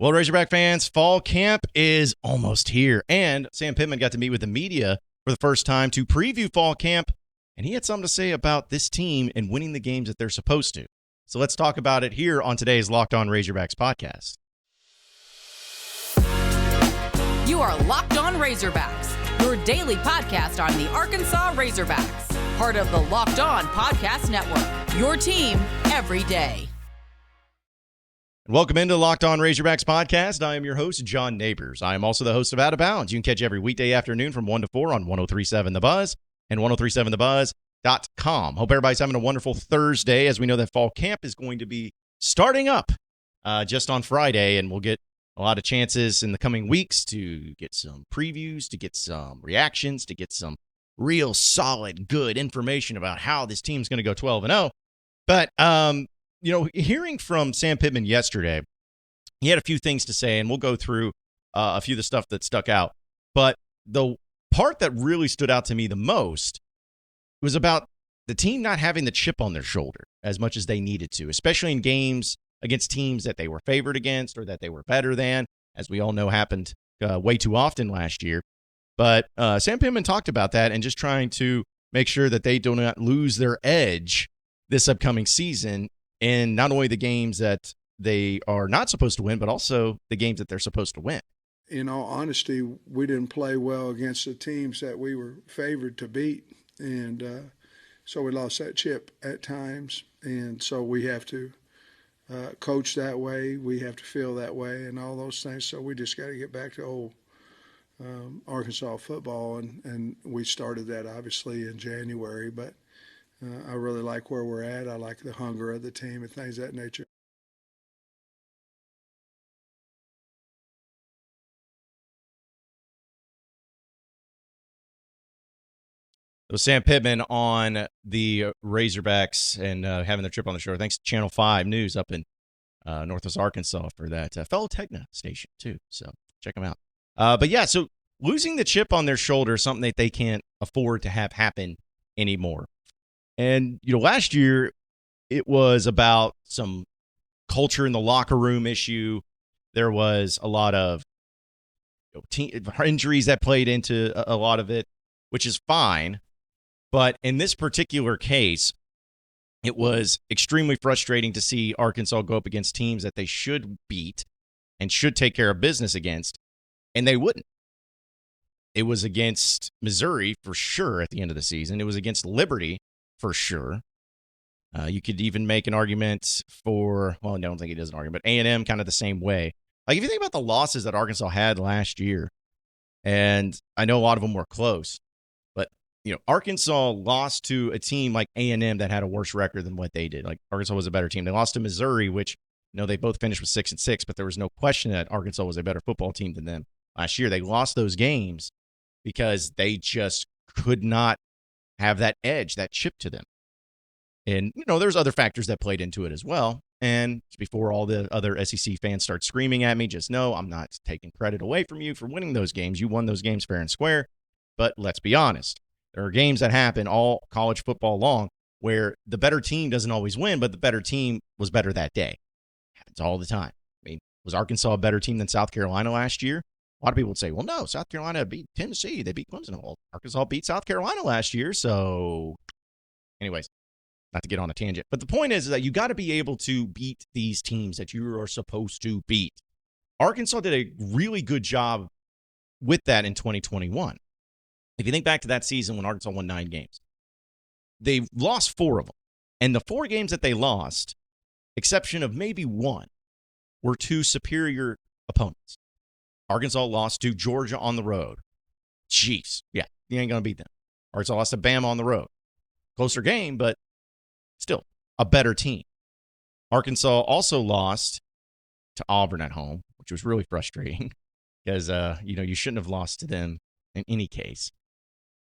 Well, Razorback fans, fall camp is almost here, and Sam Pittman got to meet with the media for the first time to preview fall camp, and he had something to say about this team and winning the games that they're supposed to. So let's talk about it here on today's Locked On Razorbacks podcast. You are Locked On Razorbacks, your daily podcast on the Arkansas Razorbacks, part of the Locked On Podcast Network, your team every day. Welcome into the Locked On Razorbacks podcast. I am your host, John Nabors. I am also the host of Out of Bounds. You can catch every weekday afternoon from 1 to 4 on 103.7 The Buzz and 103.7thebuzz.com. Hope everybody's having a wonderful Thursday, as we know that fall camp is going to be starting up just on Friday, and we'll get a lot of chances in the coming weeks to get some previews, to get some reactions, to get some real solid, good information about how this team's going to go 12-0. But, hearing from Sam Pittman yesterday, he had a few things to say, and we'll go through a few of the stuff that stuck out. But the part that really stood out to me the most was about the team not having the chip on their shoulder as much as they needed to, especially in games against teams that they were favored against or that they were better than, as we all know happened way too often last year. But Sam Pittman talked about that and just trying to make sure that they do not lose their edge this upcoming season in not only the games that they are not supposed to win, but also the games that they're supposed to win. In all honesty, we didn't play well against the teams that we were favored to beat. And so we lost that chip at times. And so we have to coach that way. We have to feel that way and all those things. So we just got to get back to old Arkansas football. And we started that obviously in January. But I really like where we're at. I like the hunger of the team and things of that nature. So Sam Pittman on the Razorbacks and having their chip on the shoulder. Thanks to Channel 5 News up in Northwest Arkansas for that. Fellow Tegna station, too. So check them out. But yeah, so losing the chip on their shoulder is something that they can't afford to have happen anymore. And, last year it was about some culture in the locker room issue. There was a lot of injuries that played into a lot of it, which is fine. But in this particular case, it was extremely frustrating to see Arkansas go up against teams that they should beat and should take care of business against, and they wouldn't. It was against Missouri for sure at the end of the season. It was against Liberty for sure. You could even make an argument for, well, I don't think it is an argument, but A&M kind of the same way. Like, if you think about the losses that Arkansas had last year, and I know a lot of them were close, but, Arkansas lost to a team like A&M that had a worse record than what they did. Like, Arkansas was a better team. They lost to Missouri, which, they both finished with 6-6, but there was no question that Arkansas was a better football team than them last year. They lost those games because they just could not have that edge, that chip to them. And, there's other factors that played into it as well. And before all the other SEC fans start screaming at me, just know I'm not taking credit away from you for winning those games. You won those games fair and square. But let's be honest. There are games that happen all college football long where the better team doesn't always win, but the better team was better that day. Happens all the time. I mean, was Arkansas a better team than South Carolina last year? A lot of people would say, well, no, South Carolina beat Tennessee. They beat Clemson. Well, Arkansas beat South Carolina last year. So anyways, not to get on a tangent. But the point is that you got to be able to beat these teams that you are supposed to beat. Arkansas did a really good job with that in 2021. If you think back to that season when Arkansas won 9 games, they lost 4 of them. And the 4 games that they lost, exception of maybe one, were to superior opponents. Arkansas lost to Georgia on the road. Chiefs. Yeah, you ain't going to beat them. Arkansas lost to Bama on the road. Closer game, but still a better team. Arkansas also lost to Auburn at home, which was really frustrating because, you shouldn't have lost to them in any case.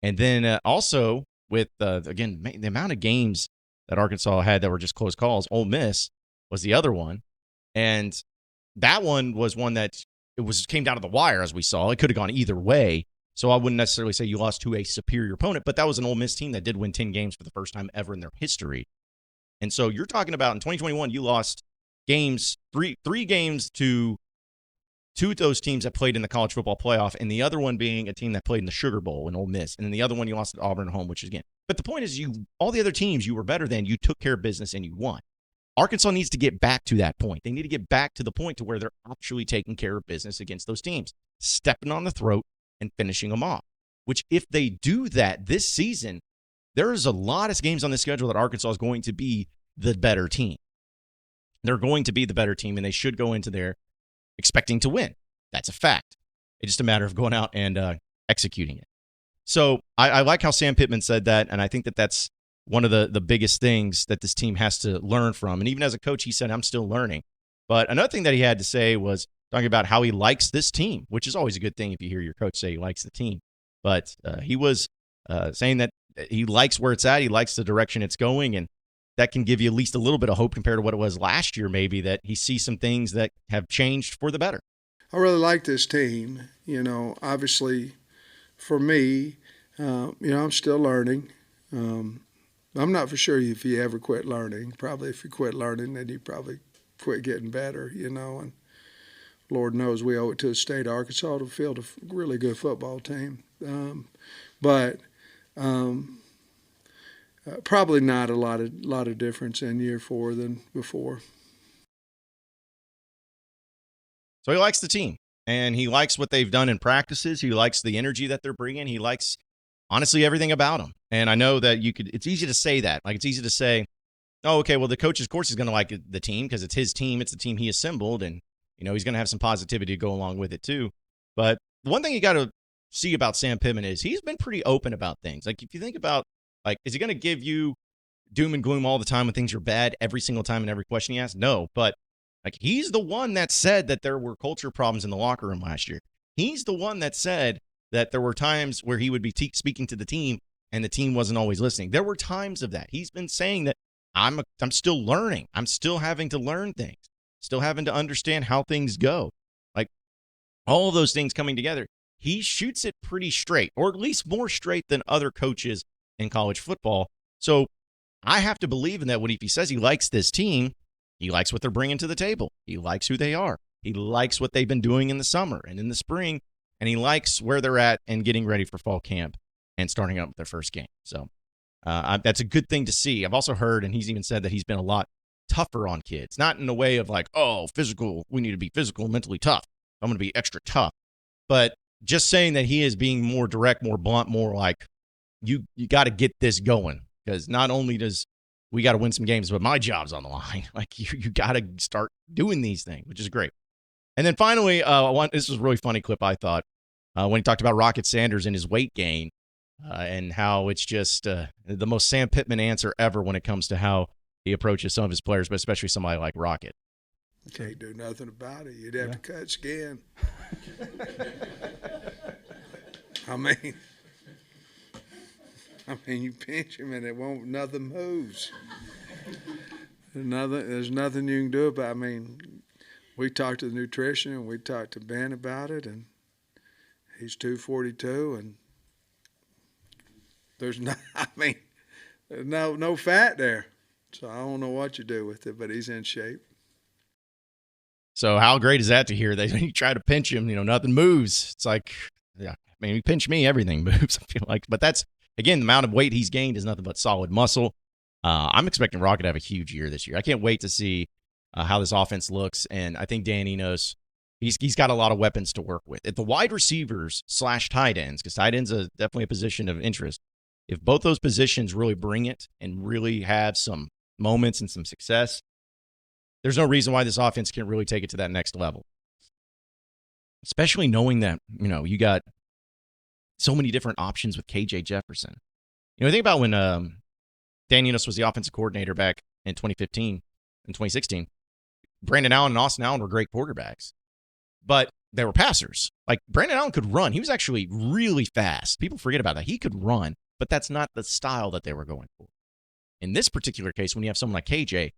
And then also with, again, the amount of games that Arkansas had that were just close calls, Ole Miss was the other one. And that one was one that came down to the wire, as we saw. It could have gone either way. So I wouldn't necessarily say you lost to a superior opponent, but that was an Ole Miss team that did win 10 games for the first time ever in their history. And so you're talking about in 2021, you lost games, three games to two of those teams that played in the college football playoff, and the other one being a team that played in the Sugar Bowl in Ole Miss, and then the other one you lost at Auburn at home, which is again. But the point is, all the other teams you were better than, you took care of business and you won. Arkansas needs to get back to that point. They need to get back to the point to where they're actually taking care of business against those teams, stepping on the throat and finishing them off. Which, if they do that this season, there's a lot of games on the schedule that Arkansas is going to be the better team. They're going to be the better team, and they should go into there expecting to win. That's a fact. It's just a matter of going out and executing it. So I like how Sam Pittman said that, and I think that that's one of the biggest things that this team has to learn from. And even as a coach, he said, I'm still learning. But another thing that he had to say was talking about how he likes this team, which is always a good thing if you hear your coach say he likes the team. But he was saying that he likes where it's at. He likes the direction it's going, and that can give you at least a little bit of hope compared to what it was last year, maybe, that he sees some things that have changed for the better. I really like this team. Obviously, for me, I'm still learning. I'm not for sure if you ever quit learning. Probably if you quit learning, then you probably quit getting better, and Lord knows we owe it to the state of Arkansas to field a really good football team. But probably not a lot of difference in year 4 than before. So he likes the team, and he likes what they've done in practices. He likes the energy that they're bringing. He likes, honestly, everything about them. And I know that it's easy to say that. Like, it's easy to say, oh, okay, well, the coach, of course, is going to like the team because it's his team. It's the team he assembled, and, he's going to have some positivity to go along with it, too. But the one thing you got to see about Sam Pittman is he's been pretty open about things. Like, if you think about, like, is he going to give you doom and gloom all the time when things are bad every single time in every question he asks? No, but like, he's the one that said that there were culture problems in the locker room last year. He's the one that said that there were times where he would be speaking to the team and the team wasn't always listening. There were times of that. He's been saying that I'm still learning. I'm still having to learn things, still having to understand how things go. Like, all of those things coming together, he shoots it pretty straight, or at least more straight than other coaches in college football. So I have to believe in that when he says he likes this team, he likes what they're bringing to the table. He likes who they are. He likes what they've been doing in the summer and in the spring, and he likes where they're at and getting ready for fall camp and starting up their first game. So that's a good thing to see. I've also heard, and he's even said that he's been a lot tougher on kids, not in a way of like, oh, physical, we need to be physical and mentally tough. I'm going to be extra tough. But just saying that he is being more direct, more blunt, more like, you got to get this going, because not only does we got to win some games, but my job's on the line. Like, you got to start doing these things, which is great. And then finally, this was a really funny clip, I thought, when he talked about Rocket Sanders and his weight gain and how it's just the most Sam Pittman answer ever when it comes to how he approaches some of his players, but especially somebody like Rocket. Can't do nothing about it. You'd have to cut skin. I mean, you pinch him and nothing moves. There's nothing you can do about it. I mean, we talked to the nutrition and we talked to Ben about it, and he's 242, and there's no fat there. So I don't know what you do with it, but he's in shape. So how great is that to hear that when you try to pinch him, nothing moves. It's like, yeah, I mean, you pinch me, everything moves, I feel like. But that's, again, the amount of weight he's gained is nothing but solid muscle. I'm expecting Rocket to have a huge year this year. I can't wait to see how this offense looks. And I think Dan Enos, he's got a lot of weapons to work with. If the wide receivers / tight ends, because tight ends is definitely a position of interest, if both those positions really bring it and really have some moments and some success, there's no reason why this offense can't really take it to that next level. Especially knowing that, you got so many different options with KJ Jefferson. Think about when Dan Enos was the offensive coordinator back in 2015 and 2016. Brandon Allen and Austin Allen were great quarterbacks, but they were passers. Like, Brandon Allen could run. He was actually really fast. People forget about that. He could run, but that's not the style that they were going for. In this particular case, when you have someone like KJ,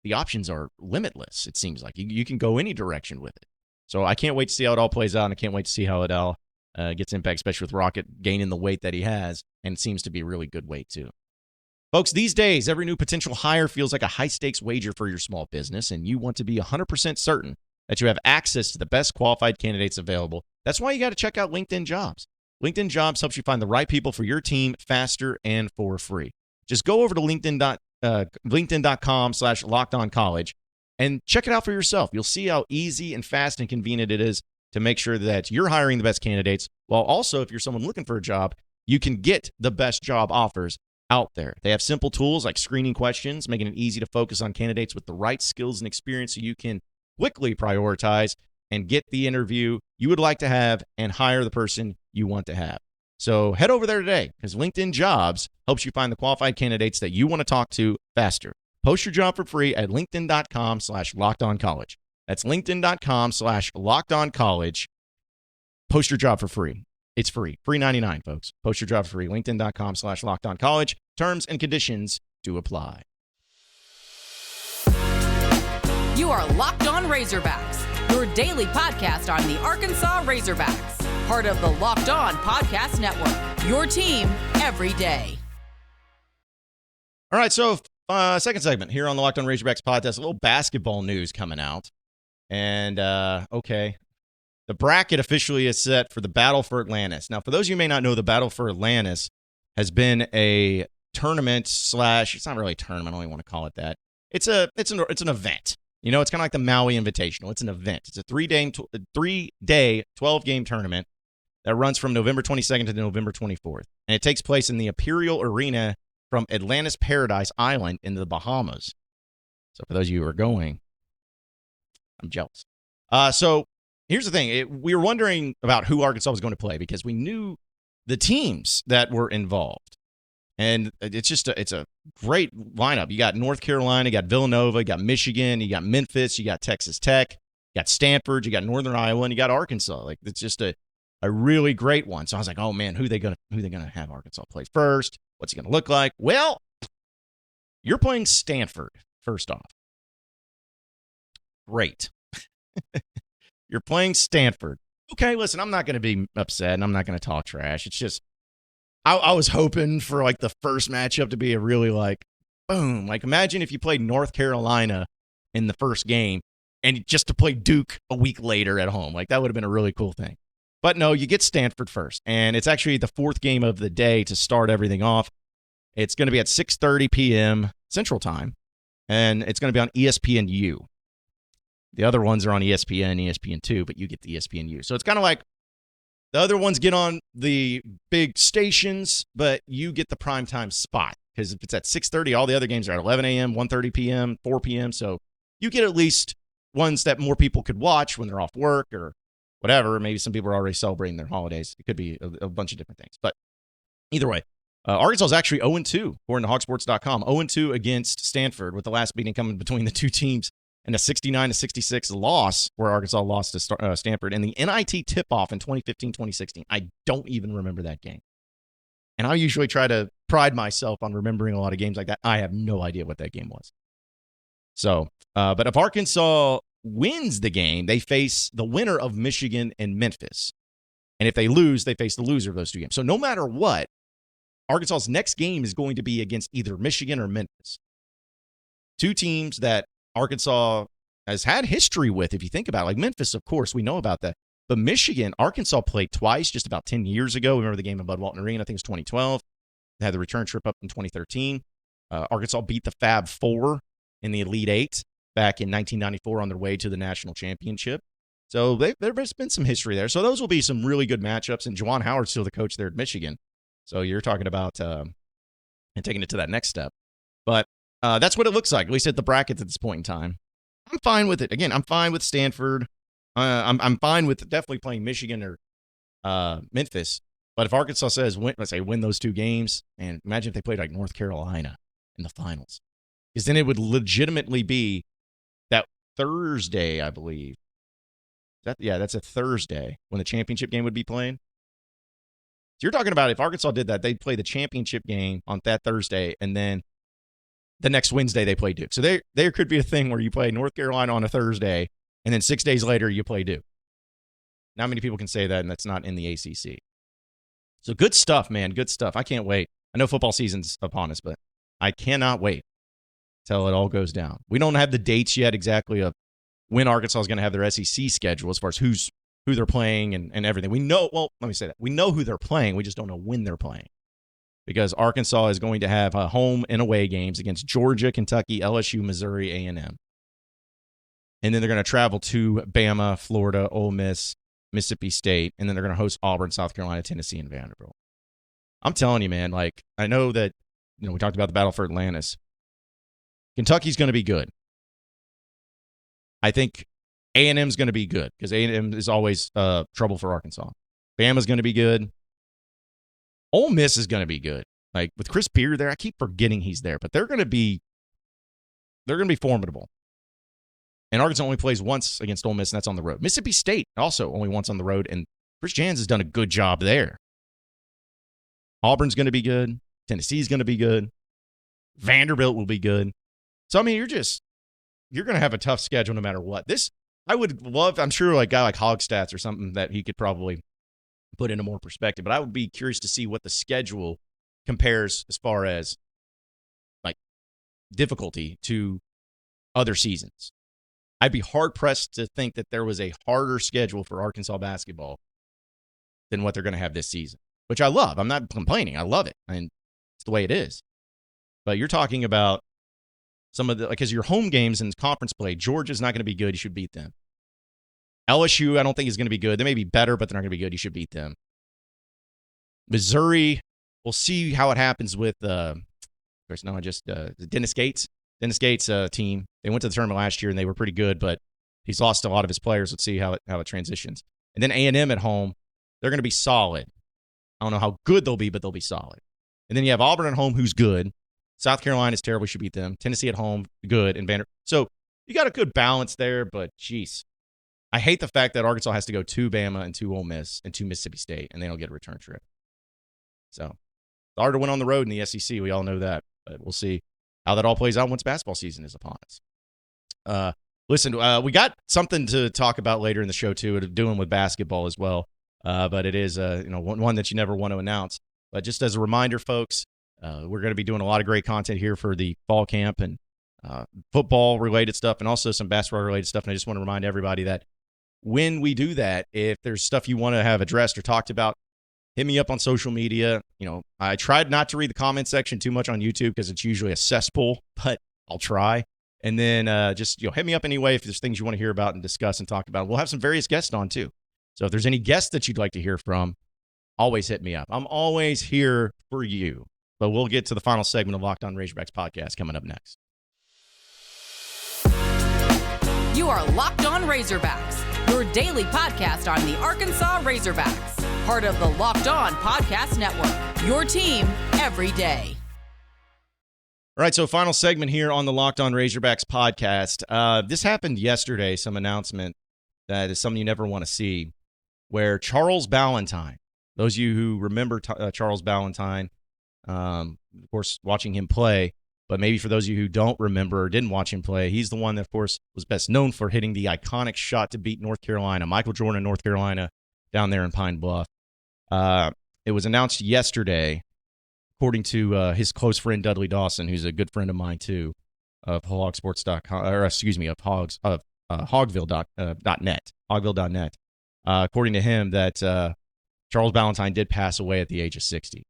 the options are limitless, it seems like. You can go any direction with it. So I can't wait to see how it all plays out, and I can't wait to see how it all gets impact, especially with Rocket gaining the weight that he has, and it seems to be a really good weight too. Folks, these days, every new potential hire feels like a high-stakes wager for your small business, and you want to be 100% certain that you have access to the best qualified candidates available. That's why you got to check out LinkedIn Jobs. LinkedIn Jobs helps you find the right people for your team faster and for free. Just go over to LinkedIn.com/LockedOnCollege and check it out for yourself. You'll see how easy and fast and convenient it is to make sure that you're hiring the best candidates, while also, if you're someone looking for a job, you can get the best job offers out there. They have simple tools like screening questions, making it easy to focus on candidates with the right skills and experience so you can quickly prioritize and get the interview you would like to have and hire the person you want to have. So head over there today, because LinkedIn Jobs helps you find the qualified candidates that you want to talk to faster. Post your job for free at linkedin.com/LockedOnCollege. That's linkedin.com/LockedOnCollege. Post your job for free. It's free. Free 99, folks. Post your job for free. LinkedIn.com/LockedOnCollege. Terms and conditions do apply. You are Locked On Razorbacks, your daily podcast on the Arkansas Razorbacks. Part of the Locked On Podcast Network, your team every day. All right, so second segment here on the Locked On Razorbacks podcast. A little basketball news coming out. And, okay, the bracket officially is set for the Battle for Atlantis. Now, for those of you who may not know, the Battle for Atlantis has been a tournament slash, it's not really a tournament, I don't even want to call it that. It's an event. You know, it's kind of like the Maui Invitational. It's an event. It's a three-day 12-game tournament that runs from November 22nd to November 24th. And it takes place in the Imperial Arena from Atlantis Paradise Island in the Bahamas. So for those of you who are going, I'm jealous. So here's the thing. We were wondering about who Arkansas was going to play because we knew the teams that were involved. And it's a great lineup. You got North Carolina, you got Villanova, you got Michigan, you got Memphis, you got Texas Tech, you got Stanford, you got Northern Iowa, and you got Arkansas. Like, it's just a really great one. So I was like, oh man, who they gonna have Arkansas play first? What's he gonna look like? Well, you're playing Stanford first off. Great. You're playing Stanford. Okay, listen, I'm not gonna be upset and I'm not gonna talk trash. It's just I was hoping for like the first matchup to be a really like boom. Like, imagine if you played North Carolina in the first game and just to play Duke a week later at home. Like, that would have been a really cool thing. But no, you get Stanford first. And it's actually the fourth game of the day to start everything off. It's going to be at 6:30 p.m. Central Time. And it's going to be on ESPNU. The other ones are on ESPN, ESPN2, but you get the ESPNU. So it's kind of like the other ones get on the big stations, but you get the primetime spot. Because if it's at 6:30, all the other games are at 11 a.m., 1:30 p.m., 4 p.m. So you get at least ones that more people could watch when they're off work or whatever. Maybe some people are already celebrating their holidays. It could be a bunch of different things. But either way, Arkansas is actually 0-2, according to hogsports.com. 0-2 against Stanford, with the last meeting coming between the two teams and a 69-66 loss where Arkansas lost to Stanford. And the NIT tip-off in 2015-2016. I don't even remember that game. And I usually try to pride myself on remembering a lot of games like that. I have no idea what that game was. So, but if Arkansas wins the game, they face the winner of Michigan and Memphis. And if they lose, they face the loser of those two games. So no matter what, Arkansas's next game is going to be against either Michigan or Memphis. Two teams that Arkansas has had history with, if you think about it. Like Memphis, of course, we know about that. But Michigan, Arkansas played twice just about 10 years ago. Remember the game in Bud Walton Arena? I think it was 2012. They had the return trip up in 2013. Arkansas beat the Fab Four in the Elite Eight back in 1994 on their way to the national championship. So there's been some history there. So those will be some really good matchups. And Juwan Howard's still the coach there at Michigan. So you're talking about and taking it to that next step. But that's what it looks like, at least at the brackets at this point in time. I'm fine with it. Again, I'm fine with Stanford. I'm fine with definitely playing Michigan or Memphis. But if Arkansas says, win those two games, and imagine if they played like North Carolina in the finals. Because then it would legitimately be that Thursday, I believe. That's a Thursday when the championship game would be playing. So you're talking about if Arkansas did that, they'd play the championship game on that Thursday, and then the next Wednesday they play Duke. So there could be a thing where you play North Carolina on a Thursday, and then 6 days later you play Duke. Not many people can say that, and that's not in the ACC. So good stuff, man. Good stuff. I can't wait. I know football season's upon us, but I cannot wait till it all goes down. We don't have the dates yet exactly of when Arkansas is going to have their SEC schedule as far as who they're playing and everything. We know, well, let me say that. We know who they're playing. We just don't know when they're playing. Because Arkansas is going to have home and away games against Georgia, Kentucky, LSU, Missouri, A&M. And then they're going to travel to Bama, Florida, Ole Miss, Mississippi State, and then they're going to host Auburn, South Carolina, Tennessee, and Vanderbilt. I'm telling you, man, like, I know that, we talked about the battle for Atlantis. Kentucky's going to be good. I think A&M's going to be good because A&M is always trouble for Arkansas. Bama's going to be good. Ole Miss is going to be good. Like, with Chris Beard there, I keep forgetting he's there, but they're going to be formidable. And Arkansas only plays once against Ole Miss, and that's on the road. Mississippi State also only once on the road, and Chris Jans has done a good job there. Auburn's going to be good. Tennessee's going to be good. Vanderbilt will be good. So, I mean, you're going to have a tough schedule no matter what. I would love, I'm sure, like a guy like Hog Stats or something that he could probably put into more perspective, but I would be curious to see what the schedule compares as far as, like, difficulty to other seasons. I'd be hard-pressed to think that there was a harder schedule for Arkansas basketball than what they're going to have this season, which I love. I'm not complaining. I love it. I mean, it's the way it is. But you're talking about some of the, because your home games in conference play, Georgia's not going to be good. You should beat them. LSU, I don't think is going to be good. They may be better, but they're not going to be good. You should beat them. Missouri, we'll see how it happens with, Dennis Gates. Dennis Gates' team. They went to the tournament last year, and they were pretty good, but he's lost a lot of his players. Let's see how it transitions. And then A&M at home, they're going to be solid. I don't know how good they'll be, but they'll be solid. And then you have Auburn at home, who's good. South Carolina is terrible. We should beat them. Tennessee at home, good. And Vanderbilt. So you got a good balance there, but, geez. I hate the fact that Arkansas has to go to Bama and to Ole Miss and to Mississippi State, and they don't get a return trip. So it's hard to win on the road in the SEC. We all know that, but we'll see how that all plays out once basketball season is upon us. Listen, we got something to talk about later in the show, too, doing with basketball as well. But it is one that you never want to announce. But just as a reminder, folks, we're going to be doing a lot of great content here for the fall camp and football-related stuff and also some basketball-related stuff. And I just want to remind everybody that when we do that, if there's stuff you want to have addressed or talked about, hit me up on social media. I tried not to read the comment section too much on YouTube because it's usually a cesspool, but I'll try. And then just hit me up anyway if there's things you want to hear about and discuss and talk about. We'll have some various guests on too. So if there's any guests that you'd like to hear from, always hit me up. I'm always here for you. But we'll get to the final segment of Locked On Razorbacks podcast coming up next. You are Locked On Razorbacks, your daily podcast on the Arkansas Razorbacks, part of the Locked On Podcast Network, your team every day. All right, so final segment here on the Locked On Razorbacks podcast. This happened yesterday, some announcement that is something you never want to see, where Charles Balentine, those of you who remember Charles Balentine, of course, watching him play, but maybe for those of you who don't remember or didn't watch him play, he's the one that, of course, was best known for hitting the iconic shot to beat North Carolina, Michael Jordan, North Carolina, down there in Pine Bluff. It was announced yesterday, according to his close friend Dudley Dawson, who's a good friend of mine too, of hogsports.com, or excuse me, of Hogs, of Hogville.net, Hogville.net. According to him, that Charles Balentine did pass away at the age of 60.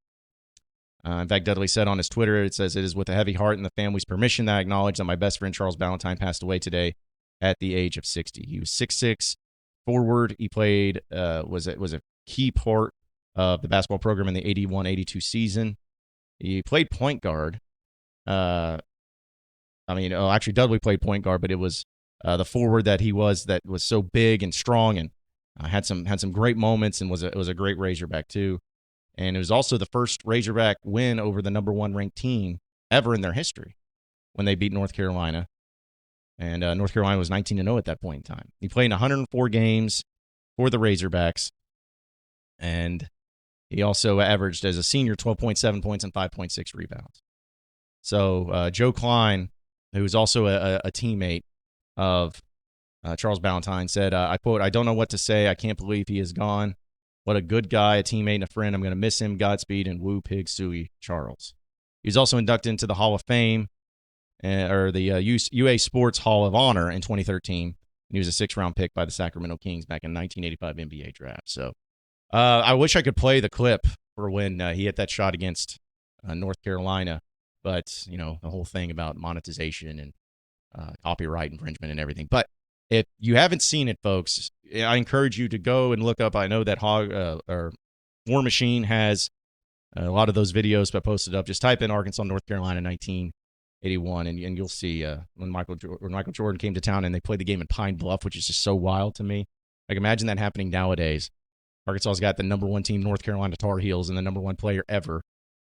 In fact, Dudley said on his Twitter, it says, "It is with a heavy heart and the family's permission that I acknowledge that my best friend Charles Balentine passed away today at the age of 60. He was 6'6", forward. He played, was a key part of the basketball program in the 81-82 season. He played point guard. Actually, Dudley played point guard, but it was the forward that was so big and strong and had some great moments and was a great Razorback too. And it was also the first Razorback win over the number one ranked team ever in their history when they beat North Carolina. And North Carolina was 19-0 at that point in time. He played in 104 games for the Razorbacks. And he also averaged, as a senior, 12.7 points and 5.6 rebounds. So Joe Klein, who was also a teammate of Charles Balentine, said, I quote, "I don't know what to say. I can't believe he is gone. What a good guy, a teammate, and a friend. I'm going to miss him. Godspeed, and woo pig suey, Charles." He's also inducted into the Hall of Fame, or the UA Sports Hall of Honor in 2013. he was a 6th-round pick by the Sacramento Kings back in 1985 NBA draft. So I wish I could play the clip for when he hit that shot against North Carolina, but the whole thing about monetization and copyright infringement and everything. But if you haven't seen it, folks, I encourage you to go and look up. I know that War Machine has a lot of those videos posted up. Just type in Arkansas, North Carolina, 1981, and you'll see when Michael Jordan came to town and they played the game in Pine Bluff, which is just so wild to me. Like, imagine that happening nowadays. Arkansas's got the number 1 team, North Carolina Tar Heels, and the number 1 player ever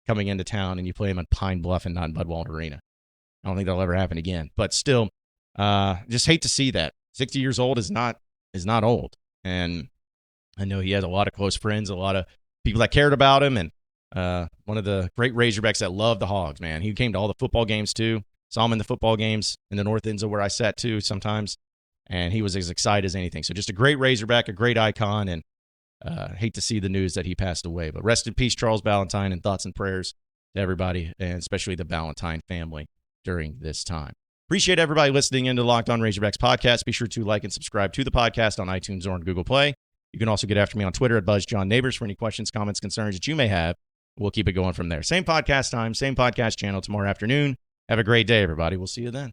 coming into town, and you play him in Pine Bluff and not in Budwalder Arena. I don't think that'll ever happen again. But still, just hate to see that. 60 years old is not old. And I know he had a lot of close friends, a lot of people that cared about him, and one of the great Razorbacks that loved the Hogs, man. He came to all the football games, too. Saw him in the football games in the north ends of where I sat, too, sometimes. And he was as excited as anything. So just a great Razorback, a great icon, and hate to see the news that he passed away. But rest in peace, Charles Balentine, and thoughts and prayers to everybody, and especially the Balentine family during this time. Appreciate everybody listening into the Locked On Razorbacks podcast. Be sure to like and subscribe to the podcast on iTunes or on Google Play. You can also get after me on Twitter at BuzzJohnNabors for any questions, comments, concerns that you may have. We'll keep it going from there. Same podcast time, same podcast channel tomorrow afternoon. Have a great day, everybody. We'll see you then.